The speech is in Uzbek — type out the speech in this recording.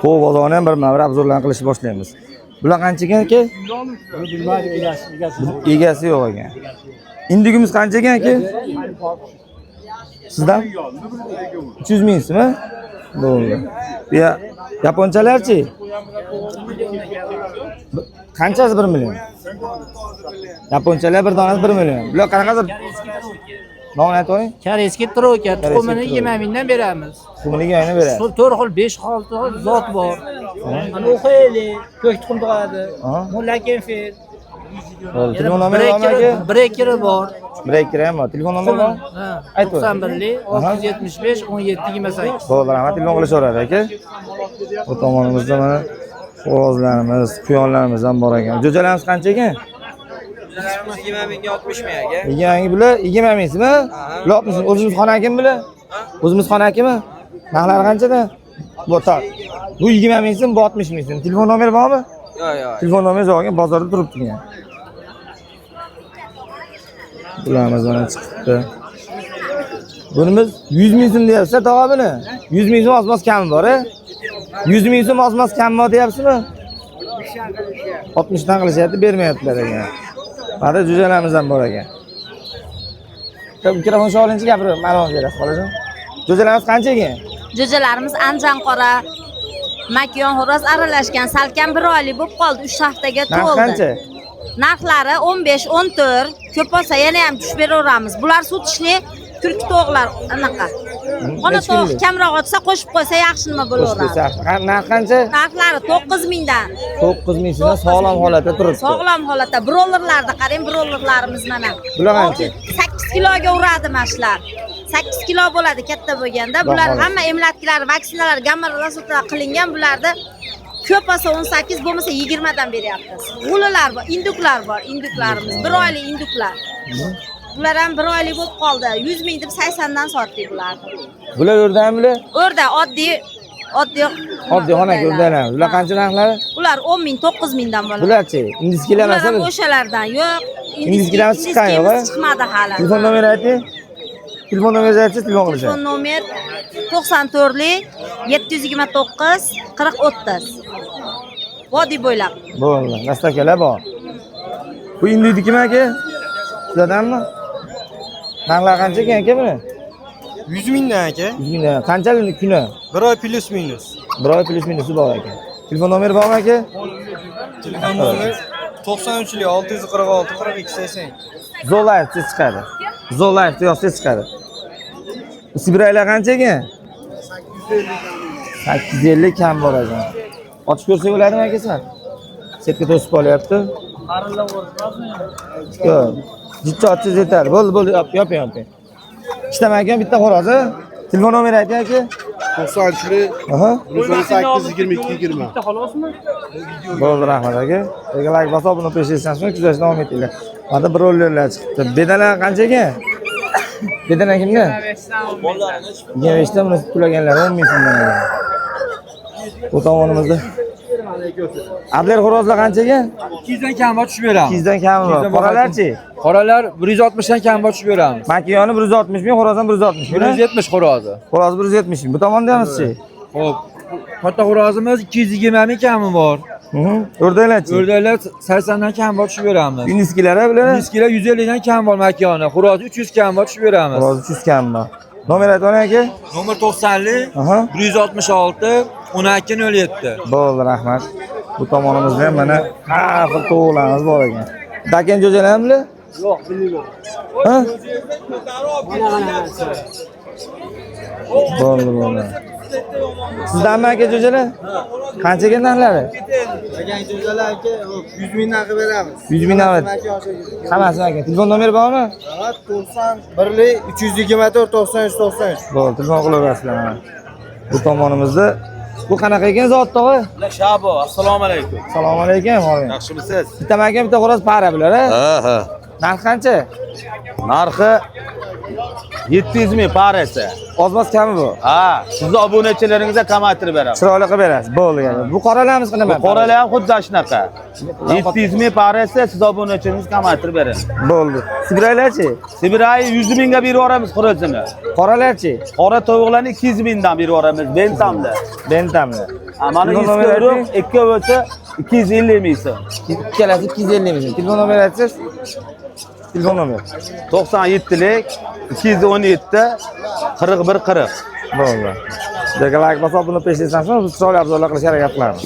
Qo'y bozorni ham bir mavra obzorlarni qilishni boshlaymiz. Bular qancha ekan aka? Bilmaydi Egasi yo'q ekan. Indigimiz qancha ekan aka? Sizdan 300 ming so'mmi? Bo'ldi. Bu yaponchalarchi? Qanchasi 1 million? Yaponchalar bir donasi 1 million. Bular qanaqadir? Nomini aytavering. Koreyskiy troka, tuxumini 20 mingdan beramiz. Tuxumini 20 mingdan berasiz. 4 xil, 5 xil zot bor. Mana o'xayli, ko'k tuxum tug'adi. Mo'lakenfer. Telefon nomeri bormi aka? Brekeri bor. Brekeri ham bor. Telefon nomeri bor? Ha. Aytavering. 91 675 17 28. Bo'ldi, rahmat. Telefon qilishaveradi aka. Bu tomonimizda mana xo'rozlarimiz, quyonlarimiz ham bor ekan. Jo'jalarimiz qancha ekan? 20 mingga 60 ming aka. 20 ming bular 20 mingsizmi? Bular 60 ming. O'zimiz xonakimi bular? O'zimiz xonakimi? Narxlari qanchada? Bu tor. Bu 20 mingsin, bu 60 mingsin. Telefon nomeri bormi? Yo'q. Telefon nomeri yo'q ekan, bozorda turibdi ekan. Bularimiz mana chiqibdi. Bunimiz 100 ming so'm deyapsiz, tog'a buni. 100 ming so'm oz-moz kami bor-a? 100 ming so'm oz-moz kami bor deyapsizmi? 60 dan qilishyapti, bermayaptilar ekan. Mana jo'jalarimiz ham bor ekan. Mikrofon sholinchi gapirib, ma'lumot berasiz, xolajon. Jo'jalarimiz qancha ekan? Jo'jalarimiz Anjan qora, Makyon xo'roz aralashgan, salkam 1 oylik bo'lib qoldi, 3 haftaga Narx to'ldi. qancha? Narxlari 15, 14, ko'p bo'lsa yana ham tushib beraveramiz. Bular sutishli turk to'g'lar anaqa. Ona to'q kamroq otsa qo'shib qo'ysa yaxshi nima bo'laveradi. Narx qancha? Narxlari 9 mingdan. 9 ming so'mdan sog'lom holatda turibdi. Sog'lom holatda. Brollerlarni qarang, brollerlarimiz mana. Bular qancha? 8 kiloga uradi mashlar. 8 kilo bo'ladi katta bo'lganda. Bular hamma emlatkilar, vaksinalar, gamma rasotalar qilingan. Bularda ko'p bo'lsa 18, bo'lmasa 20 dan beryapmiz. G'ulalar bor, induklar bor, induklarimiz 1 oylik induklar. Bular ham 1 oylik bo'lib qoldi. 100 ming deb 80 dan sotdik bularni. Bular o'rdami? O'rda oddiy xonaki o'rdalar. Bular qancha narxlari? Ular 10 ming, 9 mingdan bo'ladi. Bularchi? Indiskilar Bular ham masalan. o'shalardan. Yo'q, Indiskilar chiqqan yo'q, a? chiqmadi hali. Telefon nomeri ayting. Telefon nomeringizni aytsangiz, telefon qilishadi. Telefon nomer 94lik 729 40 30. Vodiy bo'ylab. Bo'ldi. Nastakalar bor. Bu indikimi aka? Sizlardanmi? Narxlar qancha ekan aka buni? 100 mingdan aka. 100 mingdan. Qanchalik kuni? 1 oy plus minus. 1 oy plus minusi bor ekan. Telefon nomeri bormi aka? Telefon nomeri 93lik 646 42 80. Zolife chiqadi. Zolife yozsangiz chiqadi. Sibiraylar qancha ekan? 850 kam bor ekan. Ochib ko'rsak bo'ladimi aka sizlar? Setga to'sib qolyapti. Yo'q. Jichcha ochsangiz yetar. Bo'ldi, yoping. Ishlamaydi ekan bitta xo'rozi. Telefon nomeri ayting aka. 90'lik Aha. 8 22 20. Bo'ldi, rahmat aka. Like bosib, buni peshlaysangiz, kuzatishni davom etinglar. Mana bir rollerlar chiqibdi. Bedalar qancha ekan? Bedalar kimga? 25 dan buni to'laganlar 10 ming so'mdan ekan. Bu tomonimizda. Abler xo'rozlar qancha ekan? 200 dan kam bor tushib beramiz. 200 dan kami bor. Qoralarchi? Qoralar 160 dan kam bor tushib beramiz. Makiyoni 160 ming, xo'roz ham 160 ming. 170 xo'rozi. Xo'roz 170 ming. Bu tomonda hamisi. Xo'p. Katta xo'rozimiz 220 ming kami bor. O'rdaklarchi? O'rdaklar 80 dan kam bor tushib beramiz. Indiskilar bular? Indiskilar 150 dan kam bor makiyoni. Xo'rozi 300 kam bor tushib beramiz. Xo'roz 300 kam bor. Nomer aytavering aka? Nomer 90lik 166 1207. Bo'ldi, rahmat. Bu tomonimizda ham mana har xil to'g'larimiz bor ekan. Daken jo'jalarmi? Yo'q, bilmayman. Ha? Mana. Bo'ldi. Sizdanmi aka jo'jalar? Qancha ekan narxlari? Agar jo'jalar aka 100 mingdan qilib beramiz. 100 ming navbat. Hammasi aka. Telefon nomeri bormi? Evet 91lik 324 93 93. Bo'ldi, telefon qilaverasizlar mana. Bu tomonimizda bu qanaqa ekan zot tog'a? Shabo, assalomu alaykum. Assalomu alaykum. Yaxshimisiz? Bitta makam, bitta xo'roz para bular, ha? Ha. Narx qancha? Narxi 700 ming parasi. Ozmoz kami bu. Ha, sizni obunachilaringizga kamaytirib beramiz. Chiroyli qilib berasiz. Bo'ldi. Bu qoralarimiz qanaqa? Qoralar ham xuddi shunaqa. 700 ming parasi sizni obunachilaringizga kamaytirib beramiz. Bo'ldi. Sibiraylarchi? Sibiray 100 mingga berib yuboramiz xo'rozini. Qoralarchi? Qora tovuqlarni 200 mingdan berib yuboramiz, bentamli. Bentamli. Mana Telefon 100 nomeri euro, ayting. 2 bo'lsa 250 ming so'm. Ikkalasi 250 ming. Telefon nomeri aytsangiz. Telefon nomeri. 97lik 217 41 40. Bo'ldi. Sizga like bosib, buni peshlaysanmi? Biz chiroyli arzonlar qilishga harakat qilamiz.